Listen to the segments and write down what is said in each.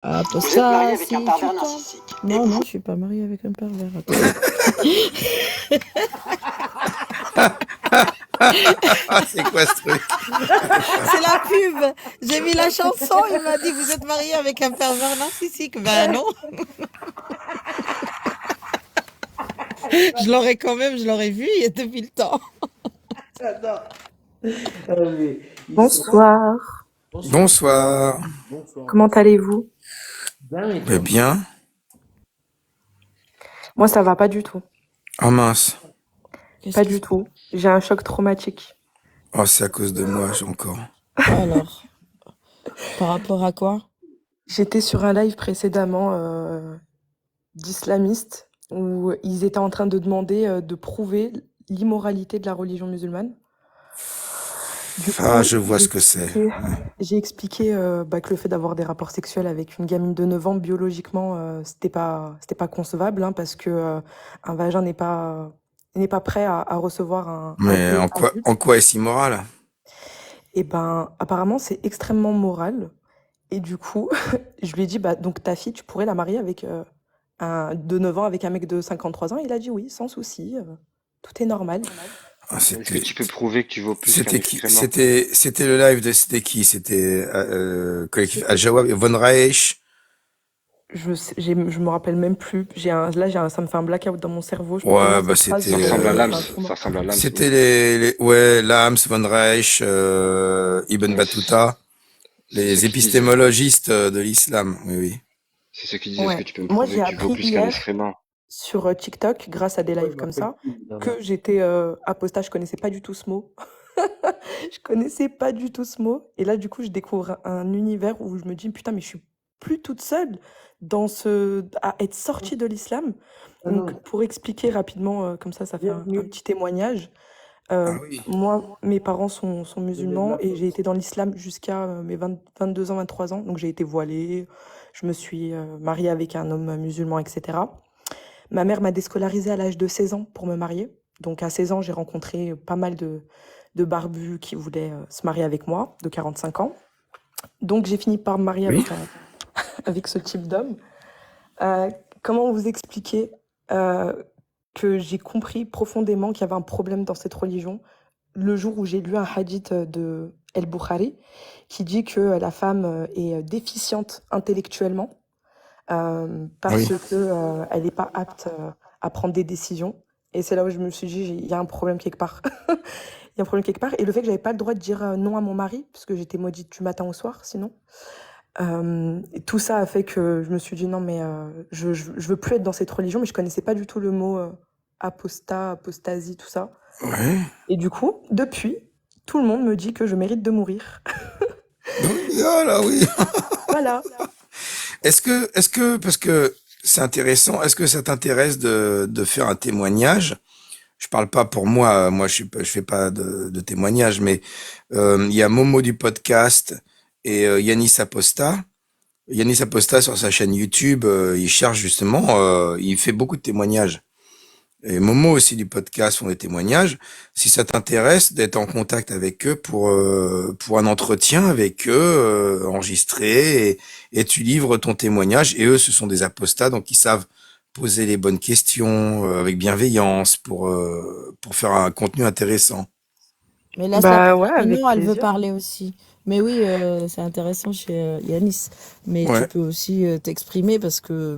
Ah, pour Vous êtes marié ça, avec un si tu pervers penses. narcissique. Et Non, non, vous, je suis pas mariée avec un pervers. Attends. C'est quoi ce truc? C'est la pub. J'ai mis la chanson. Il m'a dit, vous êtes marié avec un pervers narcissique. Ben non. Je l'aurais quand même, je l'aurais vu depuis le temps. J'adore. Ah, mais ils sont... Bonsoir, Bonsoir. Bonsoir. comment allez-vous? Bien, et Eh toi? bien. Moi, ça va pas du tout. Oh mince. Qu'est-ce Pas qui du se tout. J'ai un choc traumatique. Oh, c'est à cause de moi, j'ai encore. passe alors? Par rapport à quoi? J'étais sur un live précédemment d'islamistes où ils étaient en train de demander de prouver l'immoralité de la religion musulmane. Du Ah, coup, je vois ce que c'est. j'ai expliqué que le fait d'avoir des rapports sexuels avec une gamine de 9 ans, biologiquement, c'était pas concevable, hein, parce que un vagin n'est pas prêt à recevoir un Mais corps en adulte. quoi est-ce immoral? Et ben, apparemment, c'est extrêmement moral. Et du coup, je lui ai dit, bah, donc ta fille, tu pourrais la marier avec un de 9 ans avec un mec de 53 ans. Il a dit oui, sans souci, tout est normal. Ah, Est-ce que c'était, tu peux prouver que tu vaux plus qu'un c'était qui? excrément? C'était le live de, c'était qui? C'était, collectif Al-Jawab, Von Reich. Je me rappelle même plus. Ça me fait un blackout dans mon cerveau. Je peux Ouais, prononcer bah cette phrase, Ça c'était, j'ai ressemble à fait Lams, un ça trauma. ressemble à Lams, oui. c'était ouais, Lams, Von Reich, Ibn Ouais, Battuta, c'est les ceux qui disent, épistémologistes de l'islam. Oui, oui. c'est ceux qui disent, est-ce que Ouais. tu peux me Moi, prouver j'ai que tu vaux appris plus qu'un hier excrément? sur TikTok, grâce à des Ouais, lives je comme m'appelle ça, plus, évidemment. que j'étais apostat. Je connaissais pas du tout ce mot. Je connaissais pas du tout ce mot. Et là, du coup, je découvre un univers où je me dis, putain, mais je suis plus toute seule à être sortie de l'islam. Ah Donc, non, pour expliquer rapidement, comme ça fait un bienvenue. petit témoignage. Ah oui. Moi, mes parents sont Je vais de musulmans la et faute. j'ai été dans l'islam jusqu'à mes 22 ans, 23 ans. Donc, j'ai été voilée, je me suis mariée avec un homme musulman, etc. Ma mère m'a déscolarisée à l'âge de 16 ans pour me marier. Donc, à 16 ans, j'ai rencontré pas mal de barbus qui voulaient se marier avec moi, de 45 ans. Donc, j'ai fini par me marier Oui. avec ce type d'homme. Euh, Comment vous expliquer que j'ai compris profondément qu'il y avait un problème dans cette religion le jour où j'ai lu un hadith de El-Bukhari qui dit que la femme est déficiente intellectuellement parce Oui. que elle n'est pas apte à prendre des décisions. Et c'est là où je me suis dit, il y a un problème quelque part. Il y a un problème quelque part. Et le fait que j'avais pas le droit de dire non à mon mari, parce que j'étais maudite du matin au soir, sinon. Et tout ça a fait que je me suis dit, non, mais je veux plus être dans cette religion, mais je connaissais pas du tout le mot apostat, apostasie, tout ça. Ouais. Et du coup, depuis, tout le monde me dit que je mérite de mourir. Oui, ah là, oui. Voilà. Parce que c'est intéressant, est-ce que ça t'intéresse de faire un témoignage? Je parle pas pour moi, je fais pas de témoignage, mais il y a Momo du podcast et Yanis Aposta. Yanis Aposta sur sa chaîne YouTube, il cherche justement, il fait beaucoup de témoignages. Et Momo aussi du podcast font des témoignages. Si ça t'intéresse d'être en contact avec eux pour un entretien avec eux, enregistré, et tu livres ton témoignage. Et eux, ce sont des apostats, donc ils savent poser les bonnes questions avec bienveillance pour faire un contenu intéressant. Mais là, c'est Bah ouais, après. avec Non, elle veut plaisir. parler aussi. Mais oui, c'est intéressant chez Yanis. Mais tu Ouais. peux aussi t'exprimer parce que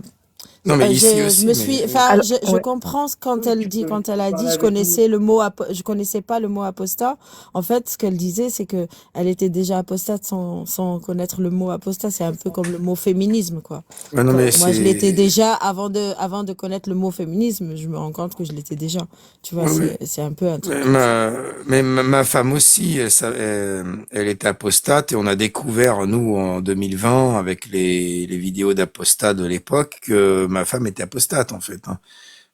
Non, mais ici je aussi, me mais suis, enfin, Alors, je ouais. comprends quand Oui, elle dit, quand elle a parler dit, avec nous. je connaissais pas le mot apostat. En fait, ce qu'elle disait, c'est que elle était déjà apostate sans connaître le mot apostat. C'est un peu comme le mot féminisme, quoi. ouais, non, mais Moi, je l'étais c'est, déjà avant de connaître le mot féminisme. Je me rends compte que je l'étais déjà. Tu vois, oui, oui. c'est un peu un truc Mais comme ça. ma femme aussi, elle était apostate et on a découvert, nous, en 2020, avec les vidéos d'apostats de l'époque, que ma femme était apostate, en fait, hein.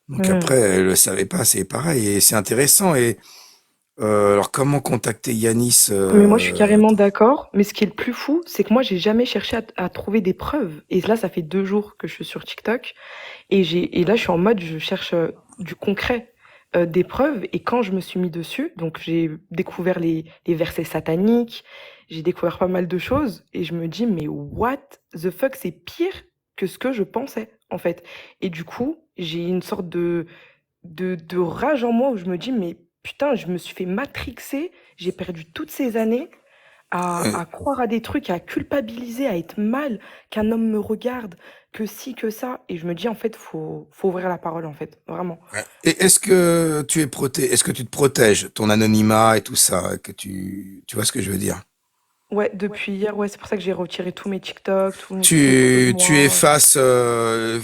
Donc Hmm. après, elle le savait pas, c'est pareil, et c'est intéressant. Et alors, comment contacter Yanis Mais moi, je suis carrément d'accord. Mais ce qui est le plus fou, c'est que moi, j'ai jamais cherché à trouver des preuves. Et là, ça fait 2 jours que je suis sur TikTok. Et là, je suis en mode, je cherche du concret, des preuves. Et quand je me suis mis dessus, donc j'ai découvert les versets sataniques. j'ai découvert pas mal de choses et je me dis, mais what the fuck, c'est pire que ce que je pensais, en fait. Et du coup, j'ai une sorte de rage en moi où je me dis, mais putain, je me suis fait matrixer, j'ai perdu toutes ces années Ouais. à croire à des trucs, à culpabiliser, à être mal, qu'un homme me regarde, que ci, que ça. Et je me dis, en fait, faut ouvrir la parole, en fait, vraiment. Ouais. Et est-ce que tu te protèges, ton anonymat et tout ça, tu vois ce que je veux dire? Ouais, depuis hier, ouais, c'est pour ça que j'ai retiré tous mes TikTok, toutes mes photos de Tu moi. effaces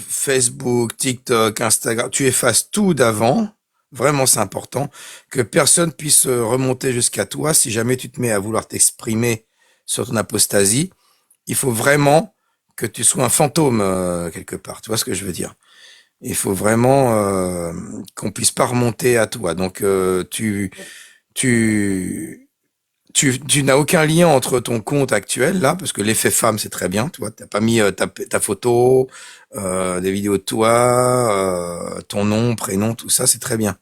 Facebook, TikTok, Instagram, tu effaces tout d'avant. Vraiment, c'est important que personne puisse remonter jusqu'à toi si jamais tu te mets à vouloir t'exprimer sur ton apostasie. Il faut vraiment que tu sois un fantôme quelque part. Tu vois ce que je veux dire? Il faut vraiment qu'on puisse pas remonter à toi. Donc tu tu n'as aucun lien entre ton compte actuel là, parce que l'effet femme c'est très bien. Tu vois, t'as pas mis ta photo, des vidéos de toi, ton nom, prénom, tout ça, c'est très bien.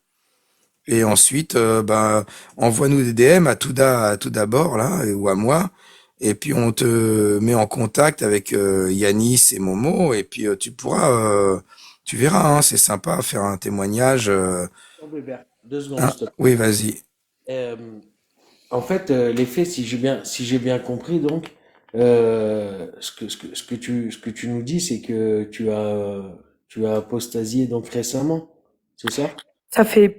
Et ensuite, ben, envoie-nous des DM à tout d'abord là, ou à moi. Et puis on te met en contact avec Yanis et Momo, et puis tu verras, hein, c'est sympa à faire un témoignage. Attends, Bébert, 2 secondes, Hein. s'il te plaît. Oui, vas-y. Euh, En fait, les faits, si j'ai bien compris, donc, ce que tu nous dis, c'est que tu as apostasié donc récemment, c'est ça? Ça fait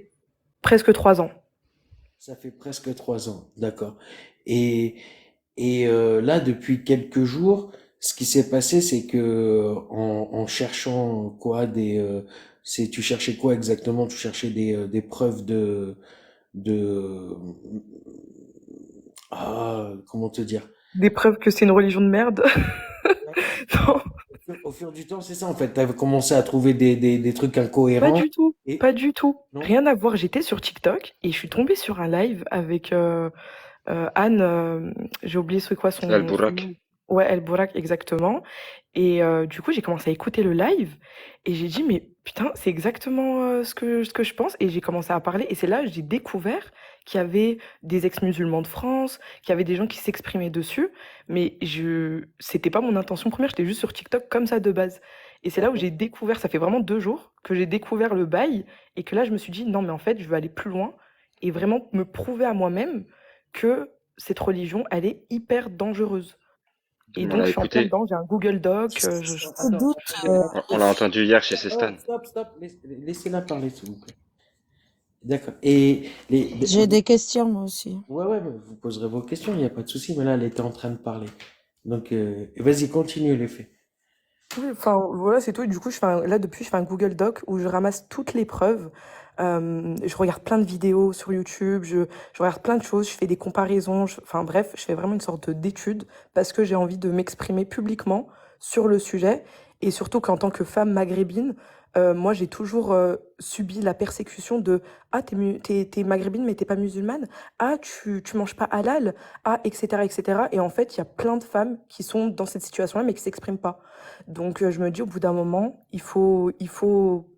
presque 3 ans. Ça fait presque 3 ans, d'accord. Et, et là, depuis quelques jours, ce qui s'est passé, c'est que en cherchant quoi, tu cherchais quoi exactement? Tu cherchais des preuves de, comment te dire? Des preuves que c'est une religion de merde. Non, Au fur du temps, c'est ça en fait. Tu as commencé à trouver des trucs pas incohérents du tout. et Pas du tout. non? Rien à voir. J'étais sur TikTok et je suis tombée sur un live avec Anne. J'ai oublié c'est quoi C'est son Al-Bourak. nom. Ouais, El Borak, exactement. Et du coup, j'ai commencé à écouter le live et j'ai dit, mais putain, c'est exactement ce que je pense. Et j'ai commencé à parler. Et c'est là que j'ai découvert qu'il y avait des ex-musulmans de France, qu'il y avait des gens qui s'exprimaient dessus. Mais c'était pas mon intention première. J'étais juste sur TikTok comme ça de base. Et c'est là où j'ai découvert, ça fait vraiment 2 jours que j'ai découvert le bail et que là, je me suis dit, non, mais en fait, je veux aller plus loin et vraiment me prouver à moi-même que cette religion, elle est hyper dangereuse. Et On donc, l'a je suis en plein écouté. dedans, j'ai un Google Doc. Je Attends, attends, doute. attendez. On l'a entendu hier chez Cestan. Stop. Laissez-la parler, s'il vous plaît. D'accord. Et J'ai des questions moi aussi. ouais, ouais, mais vous poserez vos questions, il n'y a pas de souci, mais là, elle était en train de parler. Donc, vas-y, continue les faits. Oui, enfin, voilà, c'est tout. Et du coup, là, depuis, je fais un Google Doc où je ramasse toutes les preuves. Je regarde plein de vidéos sur YouTube, je regarde plein de choses, je fais des comparaisons. Enfin, bref, je fais vraiment une sorte d'étude parce que j'ai envie de m'exprimer publiquement sur le sujet. Et surtout qu'en tant que femme maghrébine, moi, j'ai toujours subi la persécution de ah, t'es maghrébine, mais t'es pas musulmane. Ah, tu manges pas halal. Ah, etc., etc. Et en fait, il y a plein de femmes qui sont dans cette situation-là, mais qui s'expriment pas. Donc, je me dis, au bout d'un moment, il faut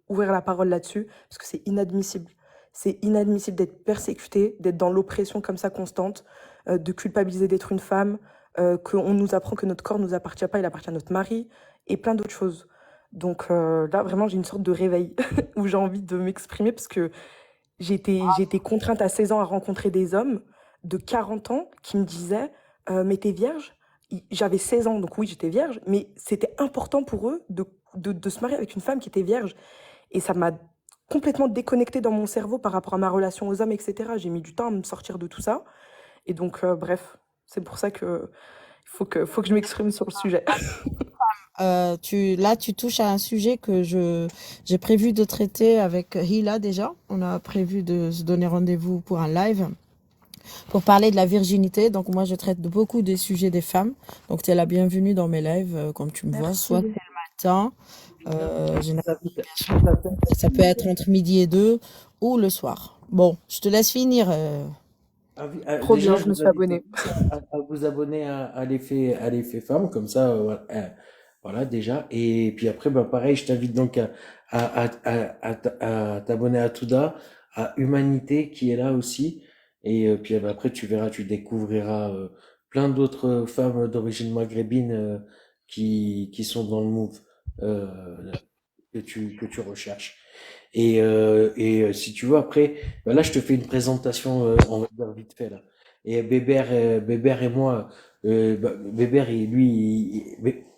ouvrir la parole là-dessus, parce que c'est inadmissible. C'est inadmissible d'être persécuté, d'être dans l'oppression comme ça constante, de culpabiliser d'être une femme, qu'on nous apprend que notre corps ne nous appartient pas, il appartient à notre mari, et plein d'autres choses. Donc là, vraiment, j'ai une sorte de réveil où j'ai envie de m'exprimer, parce que j'ai été contrainte à 16 ans à rencontrer des hommes de 40 ans qui me disaient mais t'es vierge? J'avais 16 ans, donc oui, j'étais vierge, mais c'était important pour eux de se marier avec une femme qui était vierge. Et ça m'a complètement déconnectée dans mon cerveau par rapport à ma relation aux hommes, etc. J'ai mis du temps à me sortir de tout ça. Et donc, bref, c'est pour ça que il faut que je m'exprime sur le sujet. Là, tu touches à un sujet que j'ai prévu de traiter avec Hila déjà. On a prévu de se donner rendez-vous pour un live pour parler de la virginité. Donc moi, je traite de beaucoup des sujets des femmes. Donc tu es la bienvenue dans mes lives, comme tu me vois, soit c'est Merci. le matin, généralement, Ça fait- ça peut être entre midi et 2 ou le soir. Bon, je te laisse finir. Trop Déjà, bien, je je me vous suis invite abonnée. tous à vous abonner à l'effet femme, comme ça, voilà, déjà. Et puis après, bah, pareil, je t'invite donc à t'abonner à Touda, à Humanité qui est là aussi. Et puis bah, après, tu verras, tu découvriras plein d'autres femmes d'origine maghrébine qui sont dans le move euh, que tu recherches. Si tu veux, après, bah là, je te fais une présentation, on va dire vite fait, là. Et Bébert et moi, Bébert,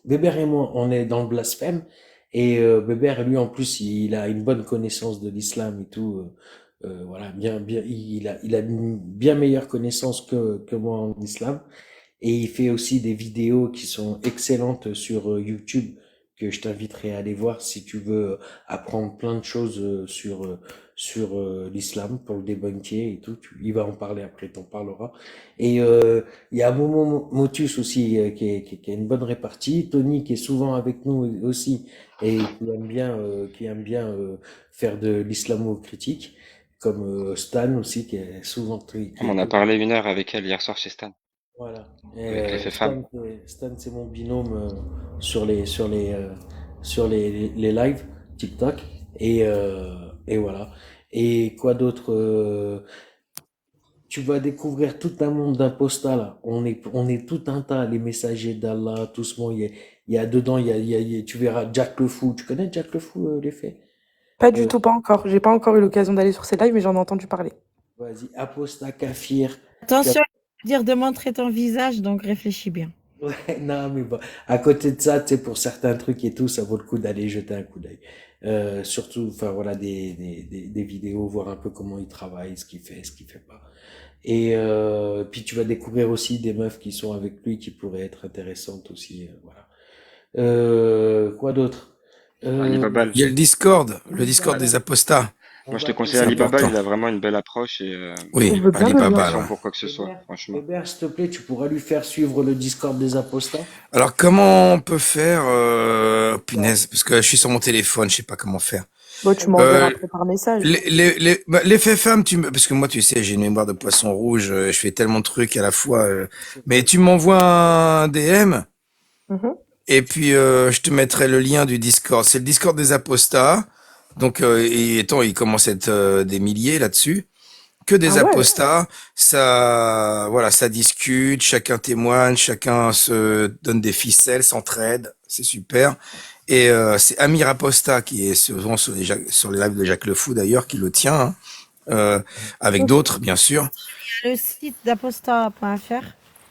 Bébert et moi, on est dans le blasphème. Et Bébert, lui, en plus, il a une bonne connaissance de l'islam et tout. Voilà, il a une bien meilleure connaissance que moi en islam. Et il fait aussi des vidéos qui sont excellentes sur YouTube que je t'inviterai à aller voir si tu veux apprendre plein de choses sur l'islam pour le débunker et tout. Il va en parler après, t'en parlera. Et il y a Momo Motus aussi qui a une bonne répartie. Tony qui est souvent avec nous aussi et qui aime bien faire de l'islamo-critique. Comme Stan aussi qui est souvent On en a parlé 1 heure avec elle hier soir chez Stan, voilà. avec les faits femmes. Stan, c'est mon binôme sur les lives TikTok. Et voilà. Et quoi d'autre tu vas découvrir tout un monde d'impostats là. On est tout un tas, les messagers d'Allah, tout ce monde. Il y a dedans, tu verras Jack le Fou. Tu connais Jack le Fou, les faits? Pas du Euh, tout, pas encore. J'ai pas encore eu l'occasion d'aller sur ces lives, mais j'en ai entendu parler. Vas-y, apostat, kafir. Tu as Attention, dire de montrer ton visage, donc réfléchis bien. Ouais, non, mais bon, à côté de ça, tu sais, pour certains trucs et tout, ça vaut le coup d'aller jeter un coup d'œil. Surtout, enfin voilà, des vidéos, voir un peu comment il travaille, ce qu'il fait pas. Et puis tu vas découvrir aussi des meufs qui sont avec lui qui pourraient être intéressantes aussi, voilà. Quoi d'autre? Euh, Alibaba, Il y a le Discord des apostats. on moi je te va conseille C'est essayer. Alibaba, important. il a vraiment une belle approche et Je Oui, veux bien il le n'a pas lien. Alibaba, besoin ouais. pour quoi que ce soit, Hébert, franchement. Hébert, s'il te plaît, tu pourras lui faire suivre le Discord des apostats? Alors, comment on peut faire, Ouais. punaise, parce que je suis sur mon téléphone, je sais pas comment faire. Bon, tu Vas-y. m'enverras Euh, après par message. les faits femmes, parce que moi, tu sais, j'ai une mémoire de poisson rouge, je fais tellement de trucs à la fois, C'est mais pas tu m'envoies un DM, Mhm. et puis, je te mettrai le lien du Discord. C'est le Discord des apostats. Donc, et étant, il commence à être des milliers là-dessus. Que Ah des ouais, apostats, ça, voilà, ça discute, chacun témoigne, chacun se donne des ficelles, s'entraide, c'est super. Et c'est Amir Aposta qui est souvent sur les lives de Jacques Le Fou d'ailleurs, qui le tient, hein, euh, avec Donc, d'autres bien sûr. le site d'aposta.fr,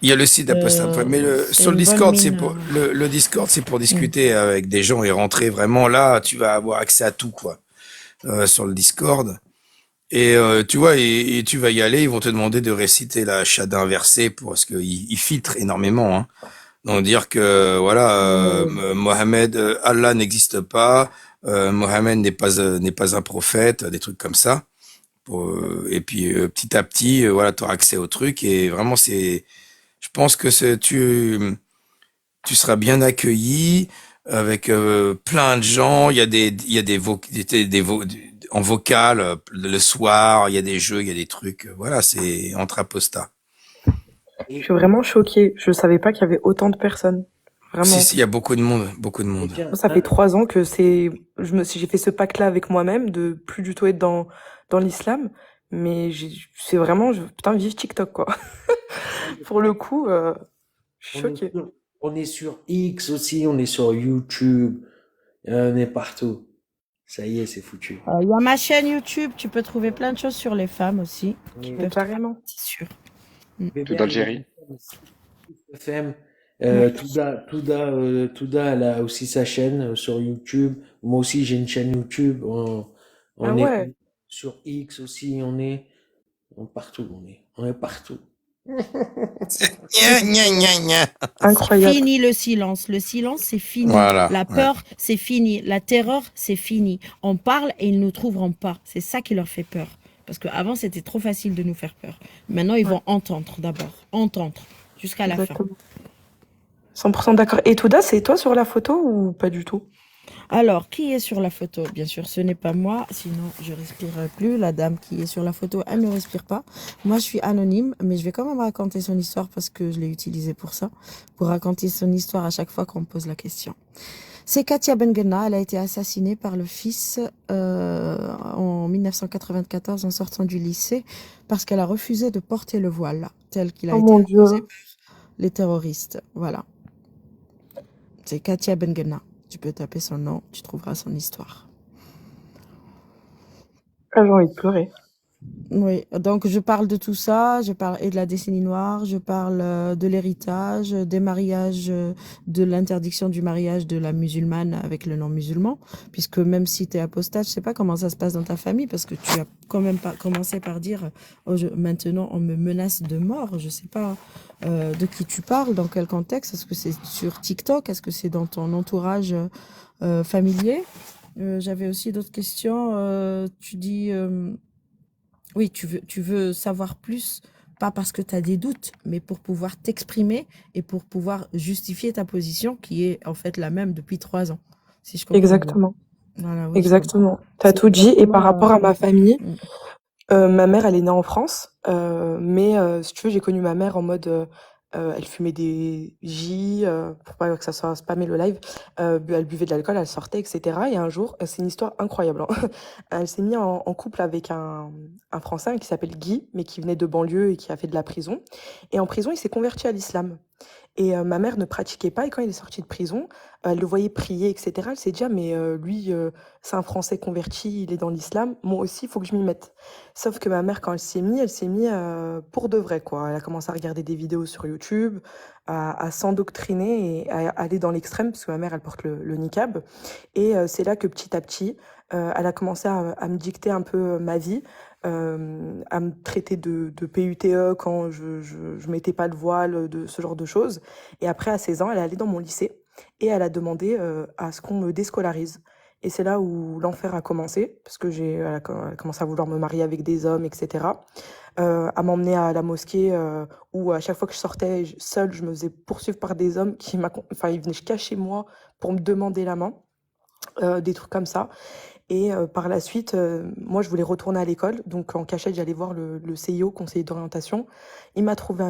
Il y a le site d'Aposta, mais c'est sur le une bonne Discord, mine. le Discord, c'est pour Mm. discuter avec des gens et rentrer vraiment là, tu vas avoir accès à tout quoi, sur le Discord. Et tu vois, et tu vas y aller, ils vont te demander de réciter la Shahada inversée parce qu'ils filtrent énormément. Hein. Donc dire que voilà, Mohamed, Allah n'existe pas, Mohamed n'est pas un prophète, des trucs comme ça. Et puis petit à petit, voilà, tu auras accès au truc et vraiment je pense que tu seras bien accueilli avec plein de gens. En vocal le soir. Il y a des jeux, il y a des trucs. Voilà, c'est entre apostats. je Et, suis vraiment choquée. Je savais pas qu'il y avait autant de personnes. Si, Vraiment. si, il y a beaucoup de monde, beaucoup de et monde. tiens, Moi, ça fait 3 ans que j'ai fait ce pacte-là avec moi-même de plus du tout être dans l'islam. Mais c'est vraiment, putain, vive TikTok, quoi. Pour le coup, je suis on est choquée. sur, on est sur X aussi, on est sur YouTube, on est partout. Ça y est, c'est foutu. Il y a ma chaîne YouTube, tu peux trouver plein de choses sur les femmes aussi, qui Oui. Mais peuvent te carrément. c'est sûr. Tout Bébert, il a d'Algérie. FM. Oui. Touda, elle a aussi sa chaîne sur YouTube. Moi aussi, j'ai une chaîne YouTube. On, Ah on est ouais. sur X aussi, partout, on est partout. Gna, gna, gna, gna. Incroyable. Fini le silence. Le silence, c'est fini. Voilà. La Ouais. peur, c'est fini. La terreur, c'est fini. On parle et ils ne nous trouveront pas. C'est ça qui leur fait peur. Parce qu'avant, c'était trop facile de nous faire peur. Maintenant, ils Ouais. vont entendre d'abord. Entendre. Jusqu'à la fin. Exactement. 100% d'accord. Et Touda, c'est toi sur la photo ou pas du tout? Alors, qui est sur la photo? Bien sûr, ce n'est pas moi, sinon je respirerai plus. La dame qui est sur la photo, elle ne respire pas. Moi, je suis anonyme, mais je vais quand même raconter son histoire parce que je l'ai utilisée pour ça, pour raconter son histoire à chaque fois qu'on me pose la question. C'est Katia Benguena, elle a été assassinée par le fils en 1994 en sortant du lycée parce qu'elle a refusé de porter le voile, tel qu'il a Oh été mon imposé Dieu. les terroristes. Voilà. C'est Katia Bengena. Tu peux taper son nom, tu trouveras son histoire. Ah, j'ai envie de pleurer. Oui, donc je parle de tout ça, je parle et de la décennie noire, je parle de l'héritage, des mariages, de l'interdiction du mariage de la musulmane avec le non-musulman, puisque même si tu es apostate, je sais pas comment ça se passe dans ta famille, parce que tu as quand même pas commencé par dire oh, maintenant on me menace de mort, je sais pas de qui tu parles, dans quel contexte, est-ce que c'est sur TikTok, est-ce que c'est dans ton entourage familier? J'avais aussi d'autres questions, tu dis... oui, tu veux savoir plus, pas parce que tu as des doutes, mais pour pouvoir t'exprimer et pour pouvoir justifier ta position qui est en fait la même depuis 3 ans, si je comprends bien. Exactement. Voilà, oui, je comprends. Exactement. T'as C'est tout dit. Et par exactement... rapport à ma famille, mm. ma mère, elle est née en France. Mais si tu veux, j'ai connu ma mère en mode, elle fumait des J, pour pas que ça soit spammé le live. Elle buvait de l'alcool, elle sortait, etc. Et un jour, c'est une histoire incroyable, hein. Elle s'est mise en couple avec un Français qui s'appelle Guy, mais qui venait de banlieue et qui a fait de la prison. Et en prison, il s'est converti à l'islam. Et ma mère ne pratiquait pas et quand il est sorti de prison, elle le voyait prier, et cetera. Elle s'est dit: «Ah mais lui, c'est un Français converti, il est dans l'islam, moi aussi, il faut que je m'y mette». Sauf que ma mère, quand elle s'est mise, pour de vrai, quoi. Elle a commencé à regarder des vidéos sur YouTube, à s'endoctriner et à aller dans l'extrême, parce que ma mère, elle porte le niqab. Et c'est là que petit à petit, elle a commencé à me dicter un peu ma vie, à me traiter de PUTE quand je mettais pas le voile, de ce genre de choses. Et après, à 16 ans, elle est allée dans mon lycée et elle a demandé à ce qu'on me déscolarise. Et c'est là où l'enfer a commencé, parce que elle a commencé à vouloir me marier avec des hommes, etc. À m'emmener à la mosquée, où à chaque fois que je sortais seule, je me faisais poursuivre par des hommes enfin, ils venaient jusqu'à chez moi pour me demander la main, des trucs comme ça. Et par la suite, moi, je voulais retourner à l'école. Donc, en cachette, j'allais voir le CIO, conseiller d'orientation. Il m'a trouvé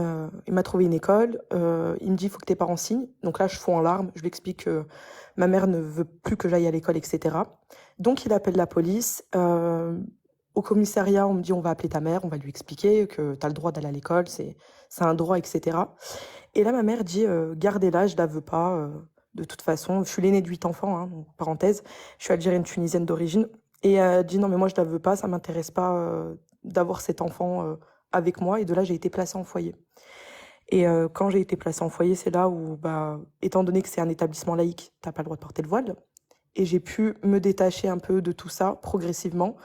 une école. Il me dit, il faut que tes parents signent. Donc là, je fonds en larmes. Je lui explique que ma mère ne veut plus que j'aille à l'école, etc. Donc, il appelle la police. Au commissariat, on me dit, on va appeler ta mère, on va lui expliquer que tu as le droit d'aller à l'école, c'est un droit, etc. Et là, ma mère dit, gardez-la, je la veux pas. De toute façon, je suis l'aînée de 8 enfants, hein, donc, parenthèse. Je suis algérienne tunisienne d'origine. Et elle dit non, mais moi je la veux pas, ça m'intéresse pas d'avoir cet enfant avec moi. Et de là, j'ai été placée en foyer. Et quand j'ai été placée en foyer, c'est là où, bah, étant donné que c'est un établissement laïque, t'as pas le droit de porter le voile. Et j'ai pu me détacher un peu de tout ça progressivement,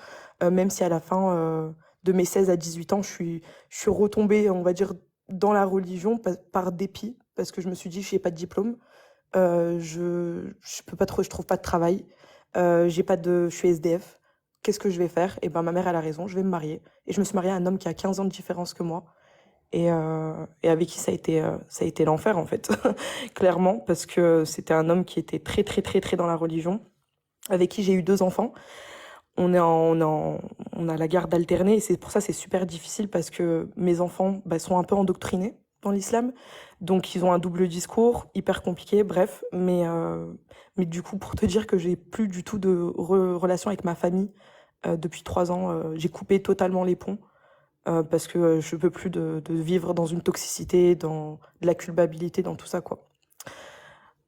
même si à la fin de mes 16 à 18 ans, je suis retombée, on va dire, dans la religion par dépit, parce que je me suis dit, je n'ai pas de diplôme, je peux pas trop, je trouve pas de travail, je suis SDF. Qu'est-ce que je vais faire? Et ben ma mère elle a raison, je vais me marier. Et je me suis mariée à un homme qui a 15 ans de différence que moi. Et avec qui ça a été l'enfer en fait, clairement, parce que c'était un homme qui était très très très très dans la religion, avec qui j'ai eu 2 enfants. On a la garde alternée et c'est pour ça c'est super difficile parce que mes enfants bah, sont un peu endoctrinés dans l'islam. Donc ils ont un double discours, hyper compliqué, bref. Mais du coup, pour te dire que j'ai plus du tout de relation avec ma famille depuis 3 ans, j'ai coupé totalement les ponts parce que je peux plus de vivre dans une toxicité, dans de la culpabilité, dans tout ça, quoi.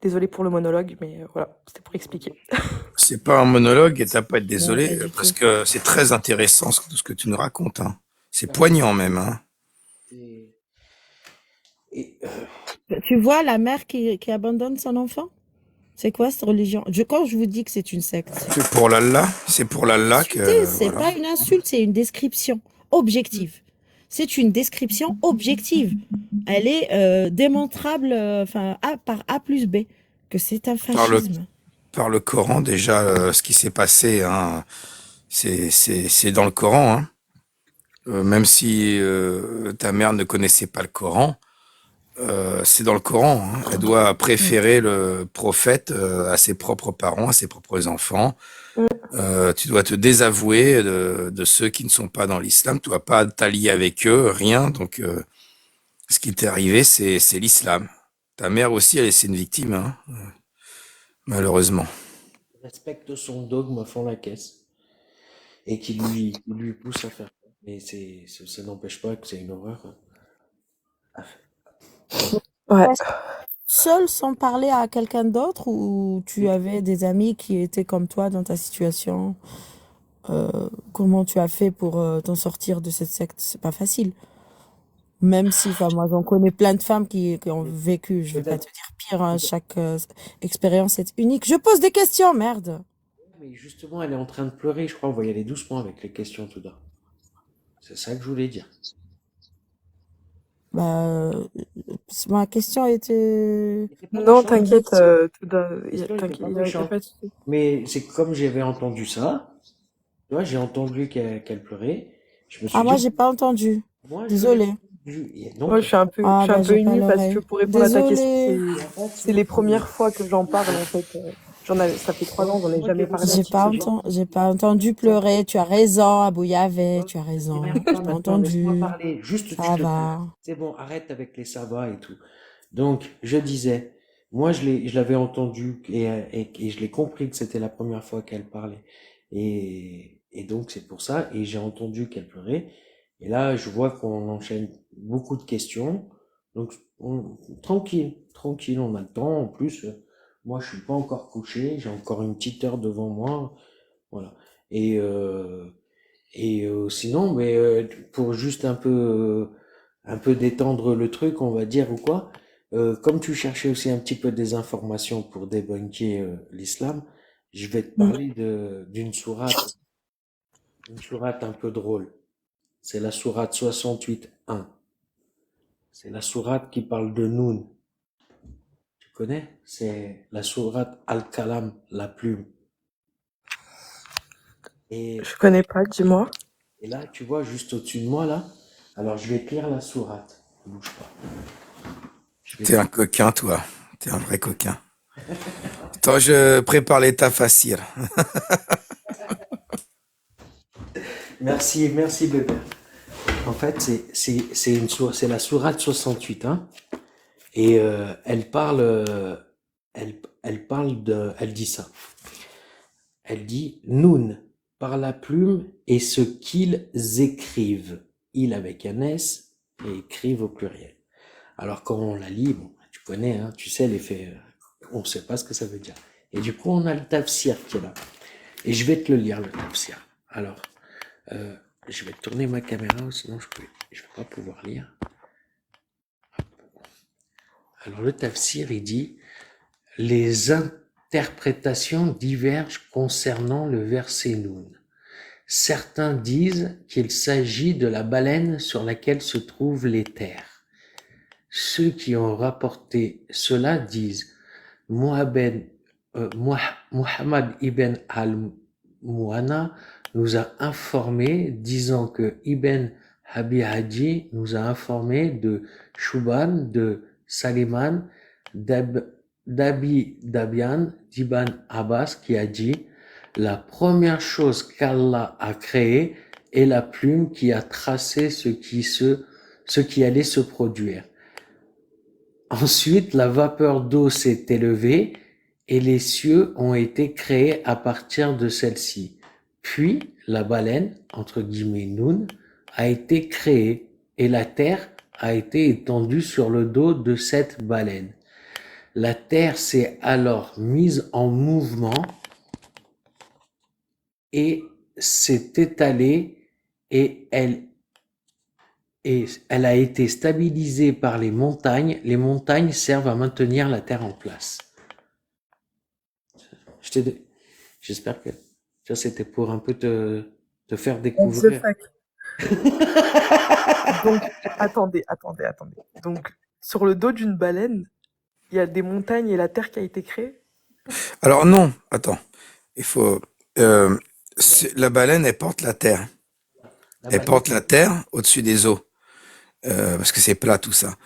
Désolée pour le monologue, mais voilà, c'était pour expliquer. C'est pas un monologue et t'as pas à être Non, désolé pas du parce tout. que c'est très intéressant tout ce que tu nous racontes, hein. C'est poignant même, hein. Et, et, Tu vois la mère qui abandonne son enfant? C'est quoi cette religion? Quand je vous dis que c'est une secte, C'est pour l'Allah insulter, que, c'est voilà. pas une insulte, c'est une description objective. C'est une description objective. Elle est démontrable enfin, par A plus B que c'est un Par le, fascisme. par le Coran, déjà, ce qui s'est passé, hein, c'est dans le Coran, hein. Même si ta mère ne connaissait pas le Coran, c'est dans le Coran, hein. Elle doit Mm. préférer le prophète à ses propres parents, à ses propres enfants. Tu dois te désavouer de ceux qui ne sont pas dans l'islam. Tu dois pas t'allier avec eux, rien. Donc, ce qui t'est arrivé, c'est l'islam. Ta mère aussi, c'est une victime, hein, malheureusement. respecte son dogme à fond la caisse et qui lui pousse à faire ça. Mais ça n'empêche pas que c'est une horreur à faire. Ouais. Seul sans parler à quelqu'un d'autre ou tu avais des amis qui étaient comme toi dans ta situation? Comment tu as fait pour t'en sortir de cette secte? C'est pas facile. Même si, enfin, moi, j'en connais plein de femmes qui ont vécu, je vais pas te Peut-être, dire pire, hein, peut-être- chaque expérience est unique. Je pose des questions, merde. mais justement, elle est en train de pleurer, je crois. On va y aller doucement avec les questions tout d'abord. C'est ça que je voulais dire. Bah, ma question était... Il était pas Non, méchant, t'inquiète, la question était pas il y a méchante. pas de souci. Mais c'est comme j'avais entendu ça, tu vois, j'ai entendu qu'elle pleurait. Je me Ah, suis moi, dit, j'ai pas entendu. moi, je l'ai Désolée. entendu. Et Moi, donc, je Ah, suis un bah, peu j'ai pas émue parce que l'oreille. pour répondre à ta question, Désolée. et en fait, c'est les premières fois que j'en parle, en fait. Ça fait 3 ans, j'en ai moi, je jamais vais vous parlé à qui que ce soit. J'ai pas entendu pleurer. Tu as raison, Abou Yahvé, tu as T'énerve raison. pas J'ai pas maintenant, laisse-moi entendu. parler. Juste, tu Ça te tais. va. C'est bon, arrête avec les sabbats et tout. Donc, je disais, moi, je l'avais entendu et je l'ai compris que c'était la première fois qu'elle parlait. Et donc, c'est pour ça. Et j'ai entendu qu'elle pleurait. Et là, je vois qu'on enchaîne beaucoup de questions. Donc, tranquille, tranquille, on a le temps. En plus, moi, je suis pas encore couché. J'ai encore une petite heure devant moi. Voilà. Et, euh, sinon, mais pour juste un peu détendre le truc, on va dire ou quoi, comme tu cherchais aussi un petit peu des informations pour débunker l'islam, je vais te Mm. parler d'une sourate un peu drôle. C'est la sourate 68.1. C'est la sourate qui parle de Noun. Tu connais? C'est la sourate Al-Kalam, la plume. Je Et, connais pas, dis-moi. et là, tu vois, juste au-dessus de moi, là, alors je vais te lire la sourate. Bouge pas. Je vais T'es te un coquin, toi. T'es un vrai coquin. Attends, je prépare l'état facile. Merci, merci bébé. En fait, c'est la sourate 68, hein. Et elle dit ça. Elle dit Noun par la plume et ce qu'ils écrivent. Il avec un S et écrivent au pluriel. Alors quand on la lit, bon, tu connais, hein, tu sais l'effet, on ne sait pas ce que ça veut dire. Et du coup, on a le tafsir qui est là. Et je vais te le lire, le tafsir. Alors, euh, je vais tourner ma caméra, sinon je vais pas pouvoir lire. Alors le tafsir, il dit, les interprétations divergent concernant le verset Noun. Certains disent qu'il s'agit de la baleine sur laquelle se trouvent les terres. Ceux qui ont rapporté cela disent Muhammad ibn al-Mu'anna nous a informé, disant que Ibn Abi Hadi nous a informé de Shuban, de Saliman, d'Abi Dabian, d'Ibn Abbas, qui a dit la première chose qu'Allah a créée est la plume qui a tracé ce qui allait se produire. Ensuite, la vapeur d'eau s'est élevée et les cieux ont été créés à partir de celle-ci. Puis, la baleine, entre guillemets Noun, a été créée et la terre a été étendue sur le dos de cette baleine. La terre s'est alors mise en mouvement et s'est étalée et elle a été stabilisée par les montagnes. Les montagnes servent à maintenir la terre en place. J'espère que ça c'était pour un peu te faire The découvrir. fuck. Donc, attendez. Donc, sur le dos d'une baleine, il y a des montagnes et la terre qui a été créée? Alors non, attends. Il faut... euh, la baleine, elle porte la terre. La Elle baleine, porte la terre au-dessus des eaux. Parce que c'est plat tout ça.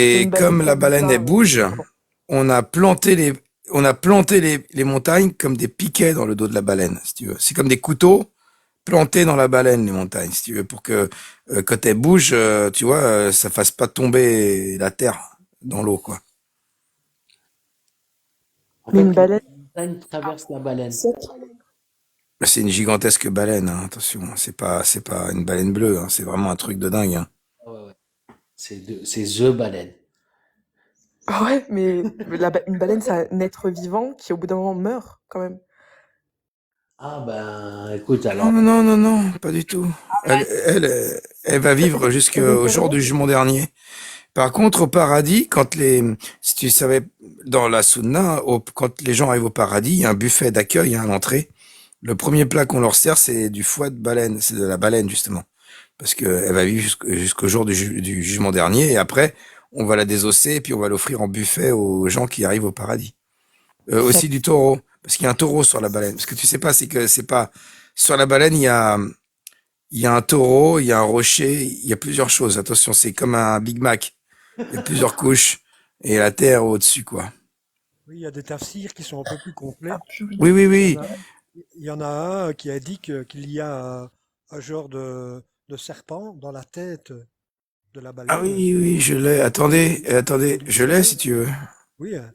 C'est Et une baleine comme la baleine, elle carnivore. bouge, Pardon. on a planté les montagnes comme des piquets dans le dos de la baleine, si tu veux. C'est comme des couteaux plantés dans la baleine, les montagnes, si tu veux, pour que quand elle bouge, tu vois, ça fasse pas tomber la terre dans l'eau, quoi. en Mais fait, une les baleine, montagnes traversent la baleine. Mais c'est une gigantesque baleine, hein, attention. C'est pas une baleine bleue, hein, c'est vraiment un truc de dingue, hein. Ouais, ouais. C'est The Baleine. Ouais, mais une baleine, c'est un être vivant qui, au bout d'un moment, meurt, quand même. Ah ben, écoute, Non, alors, non, non, non, non, pas du tout. Elle va vivre Elle est jusqu'au jour éternelle? du jugement dernier. Par contre, au paradis, si tu savais, dans la Sunna, quand les gens arrivent au paradis, il y a un buffet d'accueil à l'entrée. Le premier plat qu'on leur sert, c'est du foie de baleine. C'est de la baleine, justement. Parce qu'elle va vivre jusqu'au jour du jugement dernier. Et après, on va la désosser et puis on va l'offrir en buffet aux gens qui arrivent au paradis. Ça- Aussi du taureau. Parce qu'il y a un taureau sur la baleine. Parce que tu sais pas, c'est que c'est pas, sur la baleine, il y a un taureau, il y a un rocher, il y a plusieurs choses. Attention, c'est comme un Big Mac. Il y a plusieurs couches et la terre au-dessus, quoi. Oui, il y a des tafsirs qui sont un peu plus complets. Ah, purée. Oui, oui, Il y en oui. a, il y en a un qui indique qu'il y a un genre de serpent dans la tête de la Ah baleine. oui, oui, je l'ai. Et, Attendez, et attendez, d'où je ça l'ai vient? si tu veux. Oui, hein.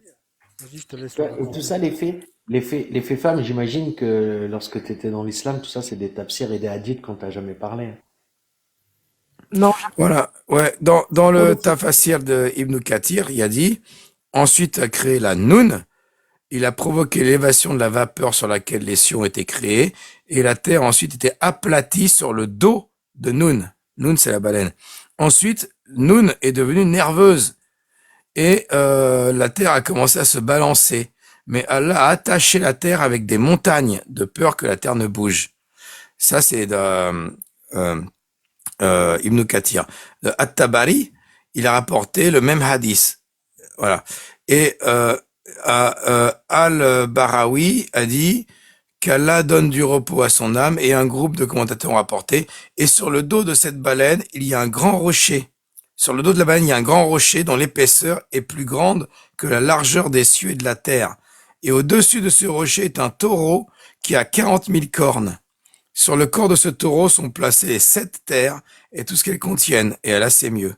Vas-y, je te laisse tu le vois, et tout raconter. ça, les faits femmes, j'imagine que lorsque tu étais dans l'islam, tout ça, c'est des tafsirs et des hadiths qu'on t'a jamais parlé. Non, Voilà, ouais. Dans pour le le coup. Tafasir de Ibn Kathir, il a dit, ensuite a créé la Noun, il a provoqué l'élévation de la vapeur sur laquelle les cieux ont été créés, et la terre ensuite était aplatie sur le dos de Noun. Noun, c'est la baleine. Ensuite, Noun est devenue nerveuse, et la terre a commencé à se balancer. Mais Allah a attaché la terre avec des montagnes, de peur que la terre ne bouge. Ça, c'est Ibn Kathir. At-Tabari, il a rapporté le même hadith. Voilà. Et Al-Barawi a dit qu'Allah donne du repos à son âme, et un groupe de commentateurs ont rapporté. Et sur le dos de cette baleine, il y a un grand rocher. Sur le dos de la baleine, il y a un grand rocher dont l'épaisseur est plus grande que la largeur des cieux et de la terre. Et au-dessus de ce rocher est un taureau qui a 40 000 cornes. Sur le corps de ce taureau sont placées les 7 terres et tout ce qu'elles contiennent. Et là, c'est mieux.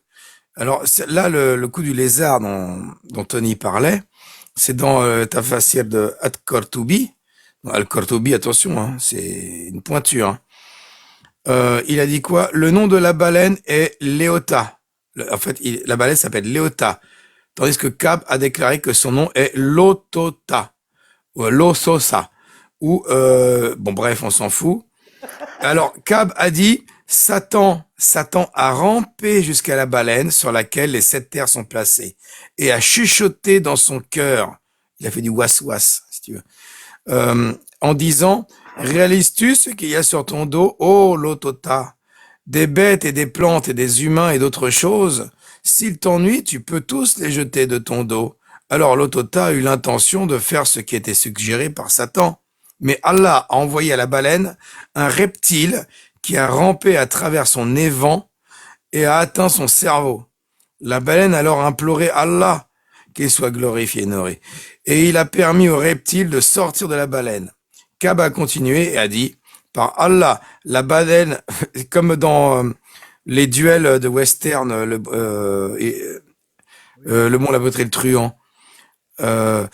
Alors là, le coup du lézard dont Tony parlait, c'est dans Tafasir de Al-Qurtubi. Al-Qurtubi, attention, hein, c'est une pointure. Hein. Il a dit quoi? Le nom de la baleine est Léota. En fait, la baleine s'appelle Léota. Tandis que Kab a déclaré que son nom est Lotota, ou Lososa. Ou, bon bref, on s'en fout. Alors, Kab a dit, Satan a rampé jusqu'à la baleine sur laquelle les 7 terres sont placées, et a chuchoté dans son cœur. Il a fait du was-was, si tu veux. En disant, réalises-tu ce qu'il y a sur ton dos, ô Lotota? Des bêtes et des plantes et des humains et d'autres choses. S'ils t'ennuient, tu peux tous les jeter de ton dos. Alors Lotota a eu l'intention de faire ce qui était suggéré par Satan. Mais Allah a envoyé à la baleine un reptile qui a rampé à travers son évent et a atteint son cerveau. La baleine a alors imploré Allah qu'il soit glorifié et honoré. Et il a permis au reptile de sortir de la baleine. Kab a continué et a dit, par Allah, la baleine, comme dans les duels de western, le Mont, la Vautrée et le Truand, euh,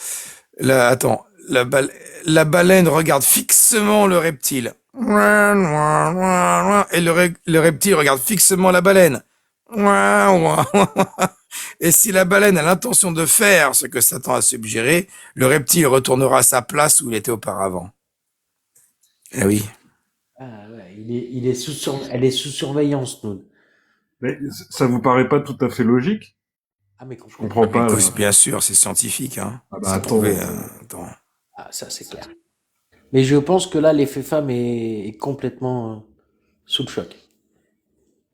attends, la baleine regarde fixement le reptile. Et le reptile regarde fixement la baleine. Et si la baleine a l'intention de faire ce que Satan a suggéré, le reptile retournera à sa place où il était auparavant. Eh oui. Ah ouais, elle est sous surveillance, nous. Mais ça vous paraît pas tout à fait logique? Ah, mais Je complètement. comprends pas là. Bien sûr, c'est scientifique. Hein. Ah bah C'est attends, prouvé. Attends. Ah, ça, c'est clair. Mais je pense que là, l'effet femme est complètement sous le choc.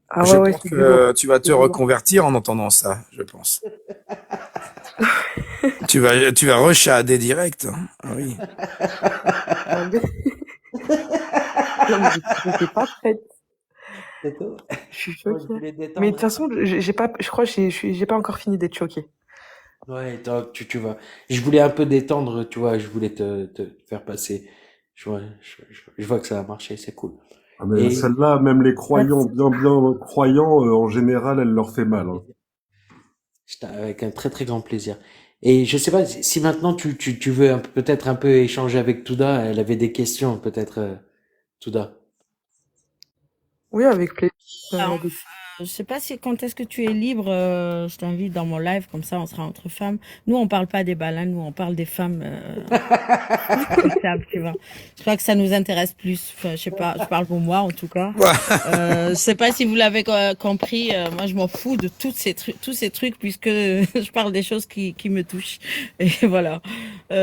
Ah Je ouais, ouais, pense c'est du lourd. que tu vas te C'est du lourd. reconvertir en entendant ça, je pense. Tu vas rushader direct. Hein. Ah oui. Non, mais non, mais j'étais pas prête. C'est tout. Je suis Moi, je choquée. voulais Mais de toute détendre. façon, j'ai pas, je crois que j'ai pas encore fini d'être choquée. Ouais, tu vas. Je voulais un peu détendre, tu vois, je voulais te faire passer. Je vois que ça a marché, c'est cool. ah, mais Et celle-là, même les croyants, Merci. bien croyants, en général, elle leur fait mal. Hein. avec un très très grand plaisir. Et je sais pas si maintenant tu veux peut-être un peu échanger avec Touda. Elle avait des questions, peut-être, Touda. Oui, avec plaisir. Alors, Avec- je sais pas si quand est-ce que tu es libre, je t'invite dans mon live, comme ça on sera entre femmes. Nous, on parle pas des baleines, nous, on parle des femmes respectables, tu vois. Je crois que ça nous intéresse plus. Enfin, je sais pas, je parle pour moi en tout cas. Ouais. Je sais pas si vous l'avez compris, moi je m'en fous de tous ces trucs puisque je parle des choses qui me touchent. Et voilà. Quand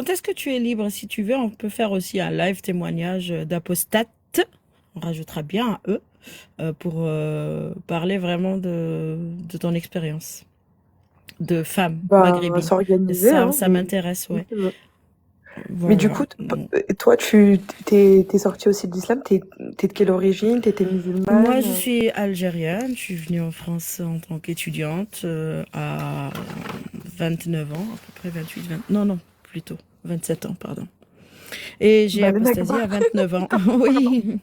est-ce que tu es libre? Si tu veux, on peut faire aussi un live témoignage d'apostates. On rajoutera bien un E pour parler vraiment de ton expérience de femme Bah, on va maghrébine. Et s'organiser, hein, ça m'intéresse, si ouais. tu veux. Mais du Voilà. coup, toi, t'es sorti aussi de l'islam, t'es de quelle origine? T'étais Moi, musulmane? je suis algérienne. Je suis venue en France en tant qu'étudiante à 29 ans, à peu près 28, 20... Non, plutôt 27 ans, pardon. Et j'ai Ben apostasié à Akbar. 29 ans. Oui,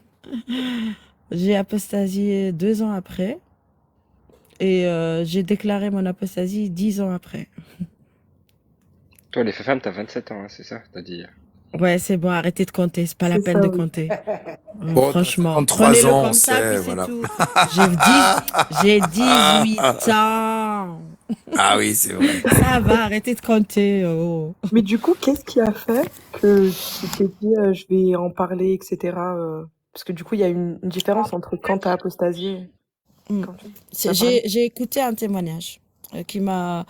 j'ai apostasié 2 ans après et j'ai déclaré mon apostasie 10 ans après. Toi, les femmes, t'as 27 ans, hein, c'est ça? T'as dit. Ouais, c'est bon, arrêtez de compter, c'est pas la C'est peine ça, de oui. compter. Bon, t'as Franchement, 53 prenez-le ans, on comme ça, puis sait, c'est voilà. tout. J'ai 18 ans. Ah oui, c'est vrai. Ça va, arrêtez de compter. Oh. Mais du coup, qu'est-ce qui a fait que tu t'es dit, je vais en parler, etc. Parce que du coup, il y a une différence entre quand t'as apostasié et Mm. quand tu as parlé. J'ai écouté un témoignage qui m'a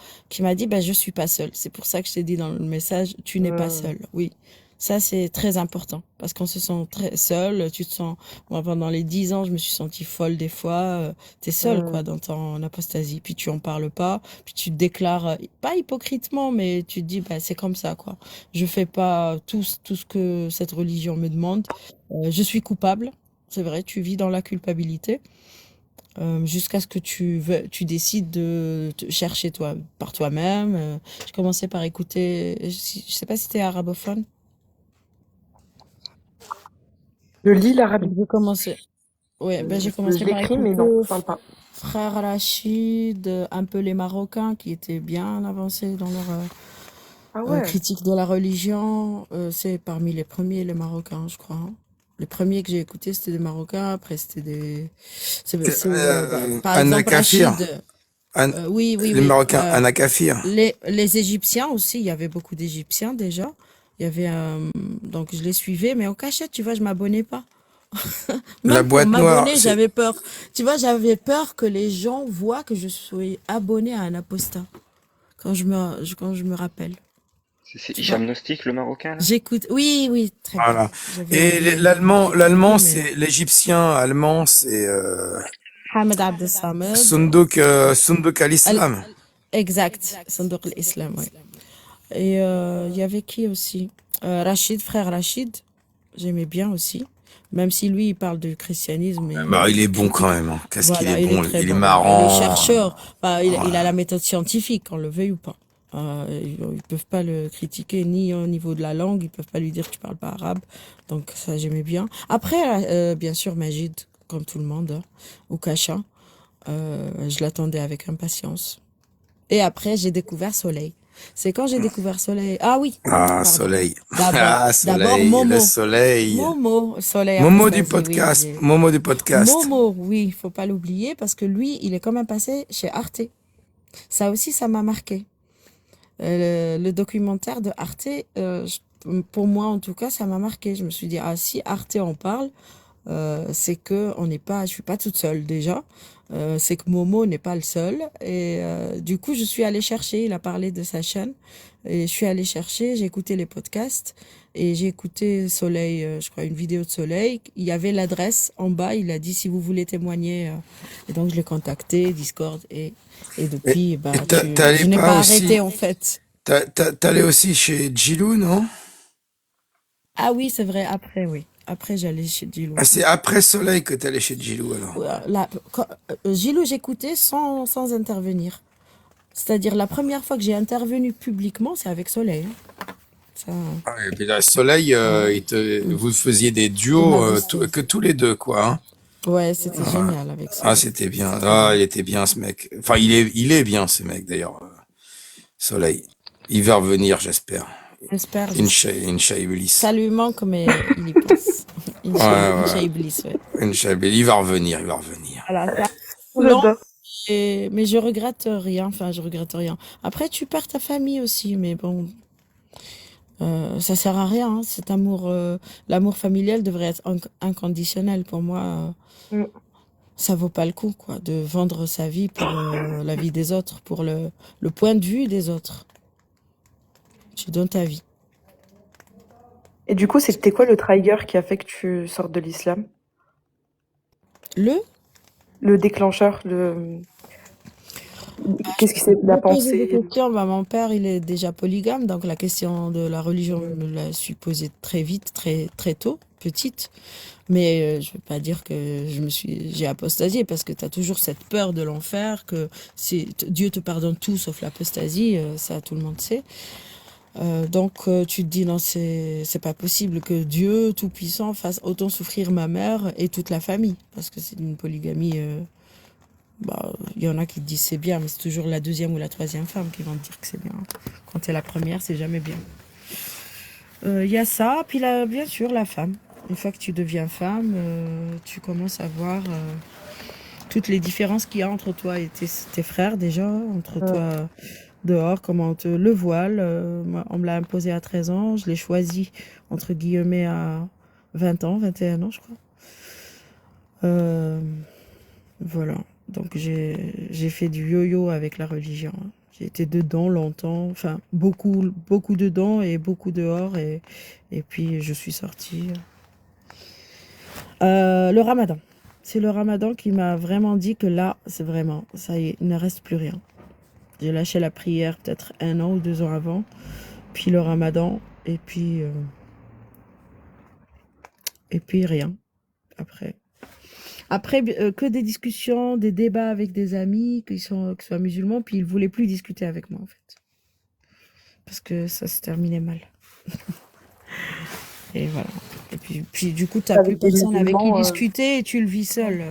dit bah je suis pas seule. C'est pour ça que je t'ai dit dans le message tu n'es pas seule. Oui. Ça c'est très important parce qu'on se sent très seul, tu te sens moi pendant les 10 ans, je me suis sentie folle des fois, t'es seule quoi dans ton apostasie, puis tu en parles pas, puis tu te déclares pas hypocritement mais tu te dis bah c'est comme ça quoi. Je fais pas tout ce que cette religion me demande. Je suis coupable. C'est vrai, tu vis dans la culpabilité jusqu'à ce que tu décides de te chercher toi par toi-même. J'ai commencé par écouter, je sais pas si t'es arabophone. Je lis l'arabe. J'ai commencé, ouais, ben j'ai Je commencé par l'écris, mais non, écouter je parle pas. Frère Rachid, un peu les Marocains qui étaient bien avancés dans leur Ah ouais. critique de la religion. C'est parmi les premiers les Marocains, je crois. Hein. Les premiers que j'ai écoutés, c'était des Marocains. Après, c'était des... par Anna exemple, Kafir. Rachid. Oui, Les Marocains, Anna Kafir. Les Égyptiens aussi, il y avait beaucoup d'Égyptiens déjà. Il y avait donc je les suivais, mais en cachette, tu vois, je m'abonnais pas. La Même pour boîte noire. m'abonner, j'avais peur. Tu vois, j'avais peur que les gens voient que je suis abonné à un apostat. Quand je me rappelle. C'est Tu Hicham vois, Nostic, le Marocain, là? j'écoute. Oui, très bien. Voilà. J'avais Et oublié l'allemand, mais c'est l'égyptien allemand, c'est Hamad Abdel Samad. Sunduk al-Islam. Exact, Sandouk l'Islam, ouais. Et il y avait qui aussi? Rachid, frère Rachid, j'aimais bien aussi. Même si lui, il parle du christianisme et Bah, il est bon critique. quand même. Hein. Qu'est-ce qu'il Voilà, est il est bon. très Il est bon. Voilà. Et les marrant. chercheurs, bah, il a Voilà. la méthode scientifique, qu'on le veuille ou pas. Ils peuvent pas le critiquer ni au niveau de la langue, ils peuvent pas lui dire que tu parles pas arabe. Donc ça, j'aimais bien. Après, bien sûr, Majid, comme tout le monde, hein, ou Kasha, je l'attendais avec impatience. Et après, j'ai découvert Soleil. C'est quand j'ai découvert Soleil. Ah oui, Ah, pardon. soleil. D'abord, Ah, d'abord soleil. Le Momo. soleil. Momo, Soleil Momo du Apostasie, oui. podcast. Momo du podcast. Momo, oui, faut pas l'oublier parce que lui, il est quand même passé chez Arte. Ça aussi, ça m'a marqué. Le documentaire de Arte, pour moi en tout cas, ça m'a marqué. Je me suis dit, ah si Arte en parle, c'est que je suis pas toute seule déjà. C'est que Momo n'est pas le seul. Et du coup, je suis allée chercher. Il a parlé de sa chaîne. Et je suis allée chercher, j'ai écouté les podcasts. Et j'ai écouté Soleil, je crois, une vidéo de Soleil. Il y avait l'adresse en bas. Il a dit si vous voulez témoigner. Et donc, je l'ai contacté, Discord. Et depuis, bah, Et je t'allais n'ai pas pas aussi. arrêté en fait. T'allais aussi chez Djilou, non? Ah oui, c'est vrai. Après, oui. Après, j'allais chez Djilou. Ah, c'est après Soleil que t'allais chez Djilou, alors. Djilou, j'écoutais sans intervenir. C'est-à-dire, la première fois que j'ai intervenu publiquement, c'est avec Soleil. Hein. Ça, Ah, et puis là, Soleil, ouais. vous faisiez des Il duos m'avait... que tous les deux, quoi. Hein. Ouais, c'était Ah, génial avec ah, Soleil. c'était bien. C'était Ah, bien. il était bien, ce mec. Enfin, il est bien, ce mec, d'ailleurs. Soleil. Il va revenir, j'espère. J'espère. Inch'Allah. Ça lui manque, mais il y pense. Ouais, Inch'Allah, ouais. Iblis, ouais. Inch'Allah, il va revenir, il va revenir. Voilà, c'est un peu lent, J'adore. mais je regrette rien. Enfin, je regrette rien. Après, tu perds ta famille aussi, mais bon, ça sert à rien. Hein. Cet amour, l'amour familial devrait être inconditionnel. Pour moi, Mm. ça vaut pas le coup, quoi, de vendre sa vie pour la vie des autres, pour le point de vue des autres. Tu donnes ta vie. Et du coup, c'était quoi le trigger qui a fait que tu sortes de l'islam? Le déclencheur, qu'est-ce qui s'est la Vous posez des pensée? questions. Bah, mon père, il est déjà polygame, donc la question de la religion me l'a suis posée très vite, très très tôt, petite. Mais je veux pas dire que j'ai apostasié parce que tu as toujours cette peur de l'enfer, que Dieu te pardonne tout sauf l'apostasie, ça tout le monde sait. Donc tu te dis non, c'est pas possible que Dieu tout-puissant fasse autant souffrir ma mère et toute la famille, parce que c'est une polygamie. Bah, il y en a qui te disent c'est bien, mais c'est toujours la deuxième ou la troisième femme qui vont te dire que c'est bien. Quand t'es la première, c'est jamais bien. Il y a ça, puis là, bien sûr, la femme. Une fois que tu deviens femme, tu commences à voir toutes les différences qu'il y a entre toi et tes frères déjà, entre toi dehors, le voile, moi, on me l'a imposé à 13 ans, je l'ai choisi entre guillemets à 20 ans, 21 ans je crois. Voilà, donc j'ai fait du yo-yo avec la religion. Hein. J'ai été dedans longtemps, enfin beaucoup dedans et beaucoup dehors et puis je suis sortie. Le ramadan. C'est le ramadan qui m'a vraiment dit que là, c'est vraiment, ça y est, il ne reste plus rien. J'ai lâché la prière peut-être 1 an ou 2 ans avant, puis le ramadan, et puis rien après. Après, que des discussions, des débats avec des amis qui soient musulmans, puis ils voulaient plus discuter avec moi en fait. Parce que ça se terminait mal. Et voilà. Et puis du coup, tu n'as plus Avec des personne avec qui musulmans, discuter et tu le vis seul.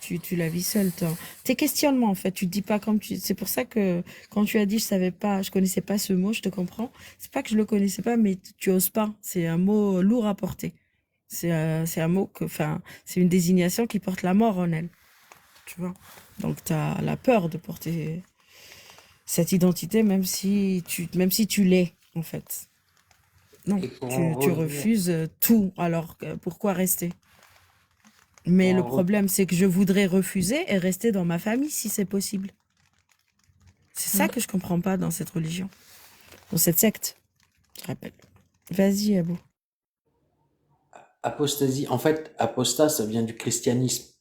Tu la vis seul. Tes questionnements, en fait, tu te dis pas comme tu. C'est pour ça que quand tu as dit je connaissais pas ce mot, je te comprends. C'est pas que je le connaissais pas, mais tu oses pas. C'est un mot lourd à porter. C'est un mot c'est une désignation qui porte la mort en elle. Tu vois. Donc tu as la peur de porter cette identité, même si tu l'es, en fait. Non, Et pour en tu revenir, refuses tout, alors pourquoi rester? Mais pour le en re- problème, c'est que je voudrais refuser et rester dans ma famille si c'est possible. C'est ça que je comprends pas dans cette religion, dans cette secte, je rappelle. Vas-y, Abou. Apostasie, en fait, apostat, ça vient du christianisme.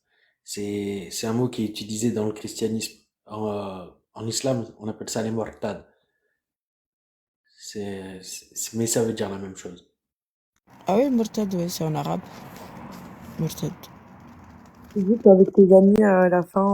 C'est un mot qui est utilisé dans le christianisme. En islam, on appelle ça les mortades. Mais ça veut dire la même chose. Ah oui, Murtad, ouais, c'est en arabe. Murtad. juste avec tes amis à la fin.